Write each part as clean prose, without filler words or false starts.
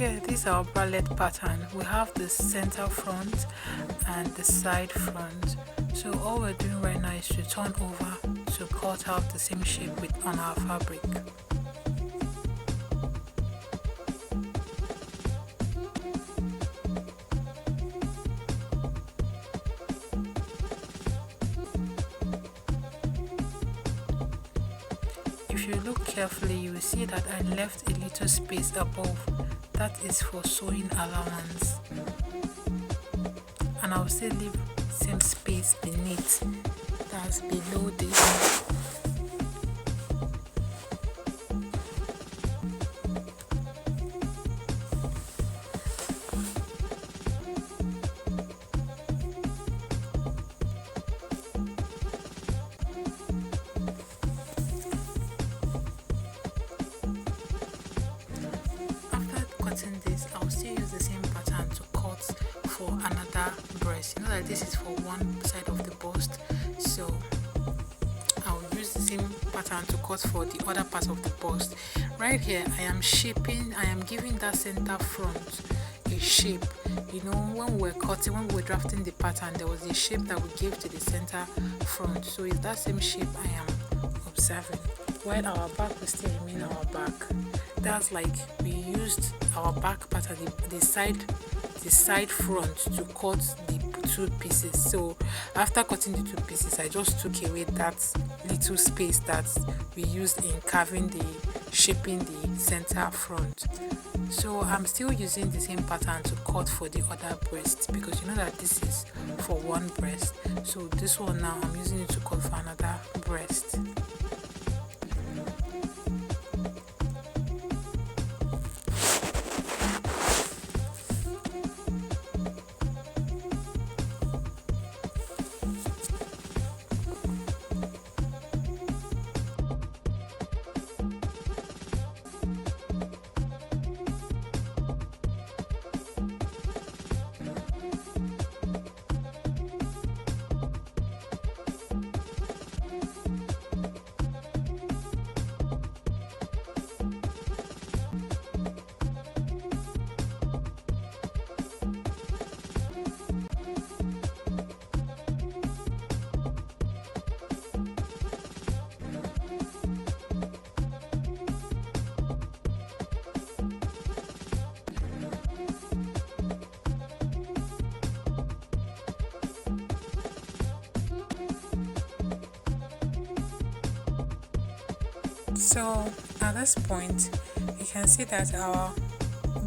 here, this is our bralette pattern. We have the center front and the side front. So all we're doing right now is to turn over to cut out the same shape on our fabric. If you look carefully, you will see that I left a little space above. That is for sewing allowance. And I will still leave same space beneath, that's below this. This, I'll still use the same pattern to cut for another breast. You know that this is for one side of the bust, so I'll use the same pattern to cut for the other part of the bust. Right here, I am giving that center front a shape. You know, when we were drafting the pattern, there was a shape that we gave to the center front, so it's that same shape I am observing, while our back will still remain our back. That's like we used our back pattern, the side front, to cut the two pieces. So after cutting the two pieces, I just took away that little space that we used in shaping the center front. So I'm still using the same pattern to cut for the other breast, because you know that this is for one breast. So this one now I'm using it to cut for another breast. So at this point, you can see that our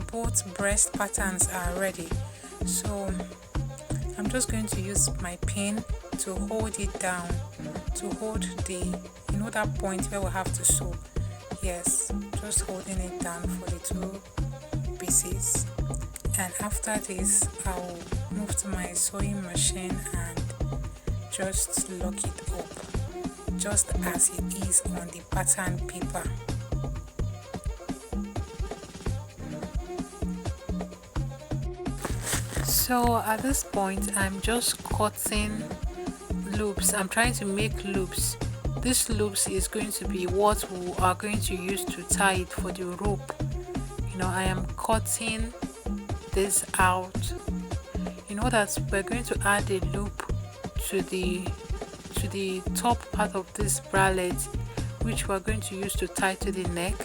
both breast patterns are ready. So I'm just going to use my pin to hold it down, to hold that point where we have to sew. Yes, just holding it down for the two pieces. And after this, I'll move to my sewing machine and just lock it up, just as it is on the pattern paper. So at this point, I'm just cutting loops. I'm trying to make loops. This loops is going to be what we are going to use to tie it for the rope. I am cutting this out. You know that we're going to add a loop to the top part of this bralette, which we're going to use to tie to the neck,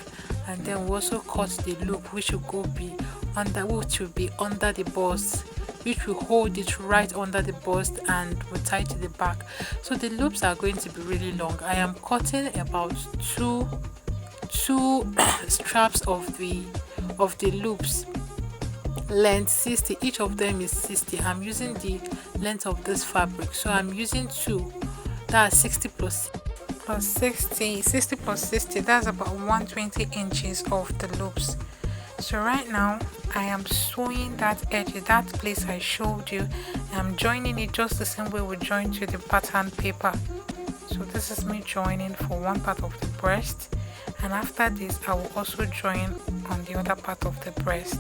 and then we also cut the loop which will be under the bust, which will hold it right under the bust and will tie to the back. So the loops are going to be really long. I am cutting about two straps of the loops, length 60. Each of them is 60. I'm using the length of this fabric, so I'm using two. That's 60 plus 60. 60 plus 60, that's about 120 inches of the loops. So right now I am sewing that edge, that place I showed you. I'm joining it just the same way we join to the pattern paper. So this is me joining for one part of the breast, and after this I will also join on the other part of the breast.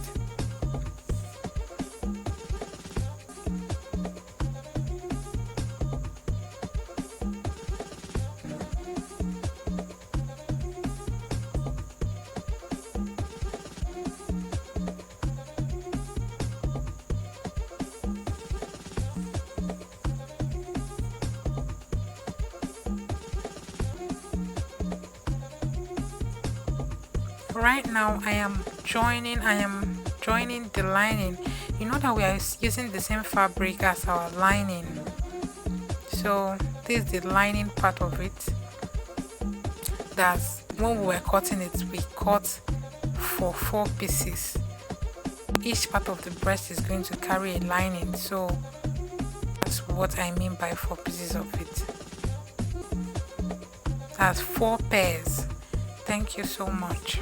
Right now I am joining the lining. You know that we are using the same fabric as our lining, so this is the lining part of it. That's when we were cutting it, we cut for 4 pieces. Each part of the breast is going to carry a lining, so that's what I mean by 4 pieces of it. That's 4 pairs. Thank you so much.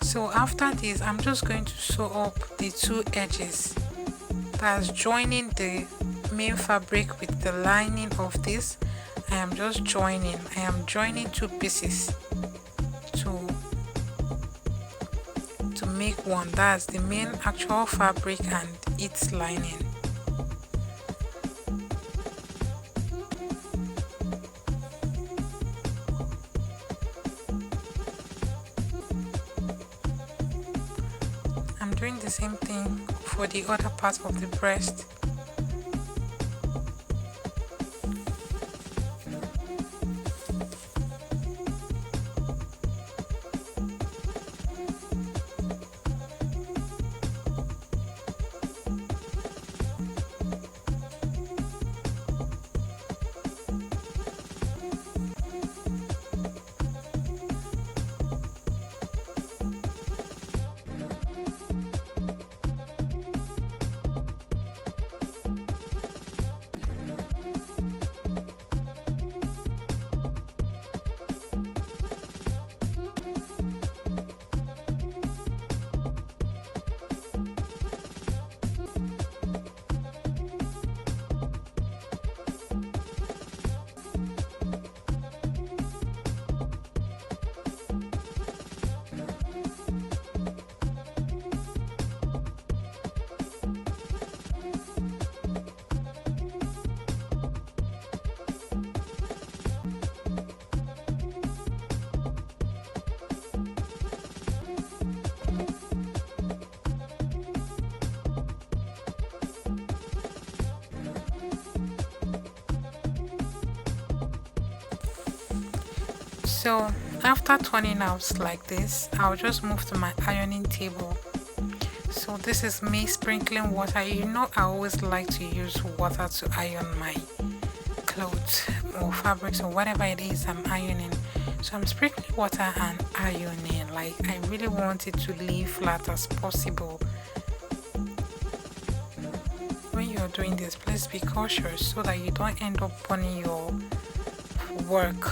So after this, I'm just going to sew up the 2 edges. That's joining the main fabric with the lining of this. I am joining 2 pieces to make one. That's the main actual fabric and its lining. I'm doing the same thing for the other part of the breast. So after turning out like this, I'll just move to my ironing table. So this is me sprinkling water. You know I always like to use water to iron my clothes or fabrics or whatever it is I'm ironing. So I'm sprinkling water and ironing. Like, I really want it to lay flat as possible. When you're doing this, please be cautious so that you don't end up burning your work.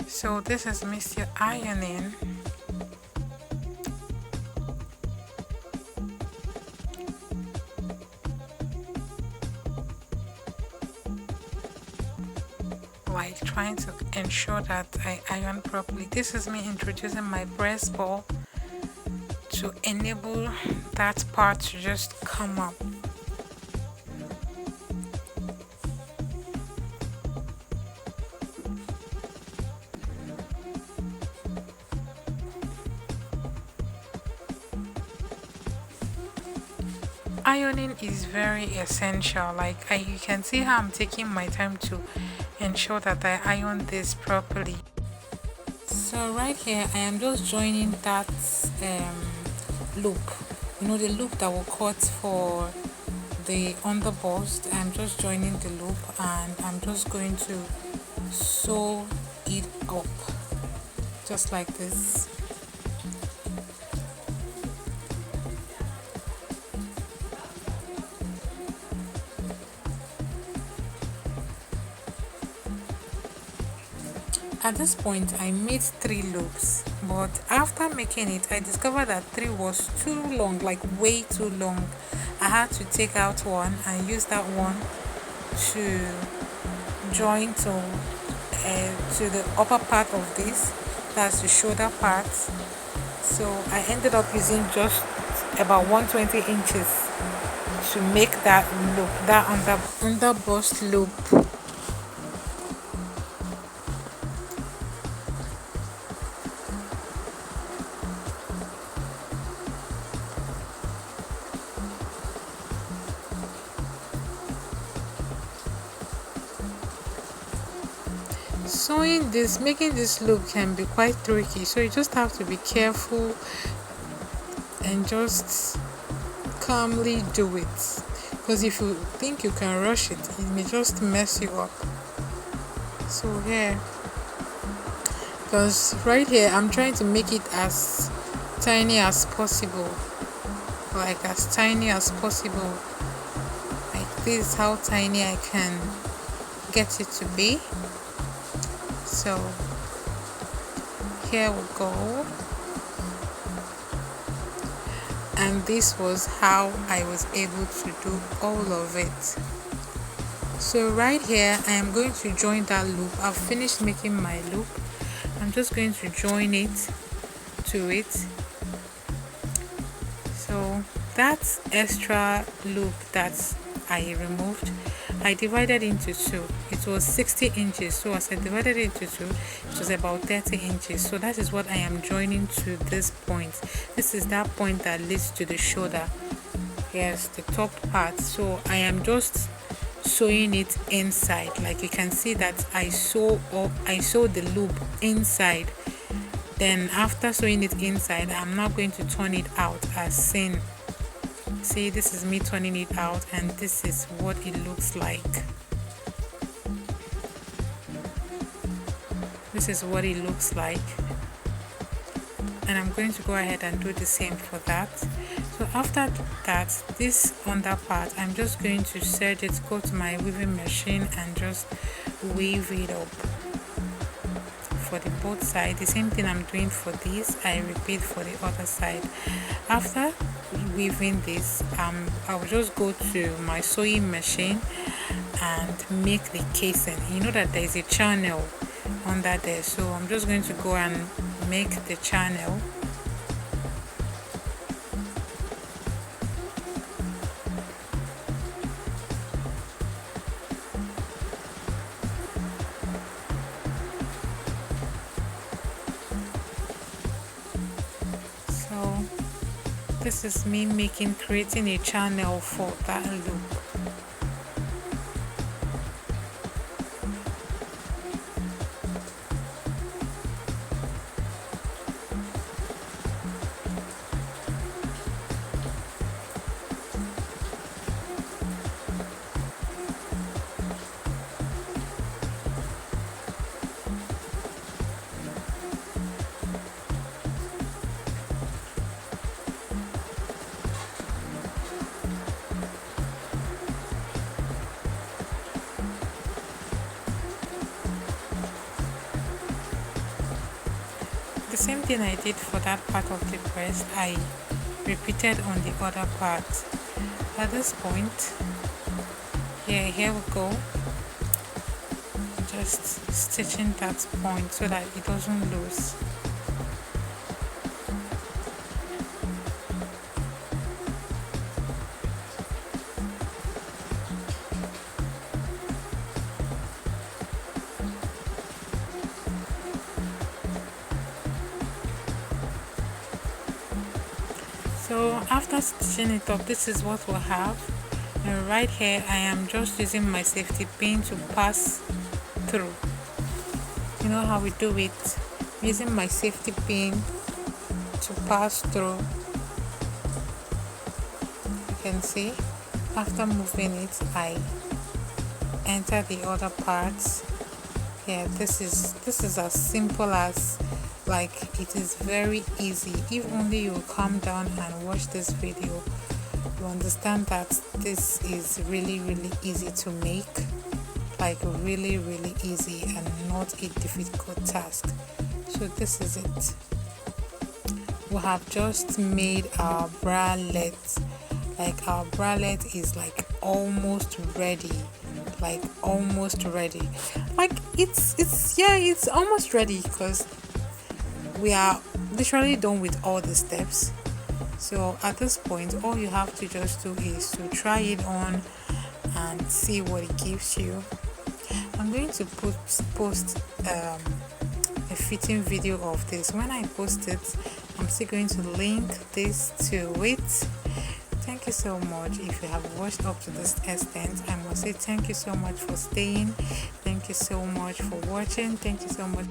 So this is me still ironing. like trying to ensure that I iron properly. This is me introducing my breast ball to enable that part to just come up. Ironing is very essential. Like you can see how I'm taking my time to ensure that I iron this properly. So right here I am just joining that loop, the loop that will cut for the underbust. I'm just joining the loop and I'm just going to sew it up just like this. At this point I made 3 loops, but after making it I discovered that 3 was too long, like way too long. I had to take out one and use that one to join to the upper part of this, that's the shoulder part. So I ended up using just about 120 inches to make that loop, that under bust loop. Making this loop can be quite tricky, so you just have to be careful and just calmly do it, because if you think you can rush it, it may just mess you up. So here, because right here I'm trying to make it as tiny as possible, like as tiny as possible. Like this is how tiny I can get it to be. So here we go, and this was how I was able to do all of it. So right here I am going to join that loop. I've finished making my loop. I'm just going to join it to it. So that extra loop that I removed, I divided into 2. It was 60 inches, so as I divided it into 2, it was about 30 inches. So that is what I am joining to this point. This is that point that leads to the shoulder. Yes, the top part. So I am just sewing it inside. Like you can see that I sew the loop inside. Then after sewing it inside, I'm now going to turn it out as seen. See, this is me turning it out, and this is what it looks like. This is what it looks like, and I'm going to go ahead and do the same for that. So after that, this under part, I'm just going to serge it, go to my weaving machine and just weave it up for the both sides. The same thing I'm doing for this, I repeat for the other side. After weaving this, I will just go to my sewing machine and make the casing. You know that there is a channel under there, so I'm just going to go and make the channel. So this is me creating a channel for that loop. The same thing I did for that part of the breast, I repeated on the other part. At this point, here we go. just stitching that point so that it doesn't lose. So after stitching it up, this is what we'll have. And right here I am just using my safety pin to pass through. You know how we do it, using my safety pin to pass through. You can see after moving it, I enter the other parts. Yeah, this is as simple as, like, it is very easy. If only you calm down and watch this video, you understand that this is really easy to make, like really easy and not a difficult task. So this is it. We have just made our bralette. Like, our bralette is like almost ready, like almost ready. Like it's almost ready, because we are literally done with all the steps. So at this point, all you have to just do is to try it on and see what it gives you. I'm going to post a fitting video of this. When I post it, I'm still going to link this to it. Thank you so much. If you have watched up to this extent, I must say thank you so much for staying. Thank you so much for watching. Thank you so much.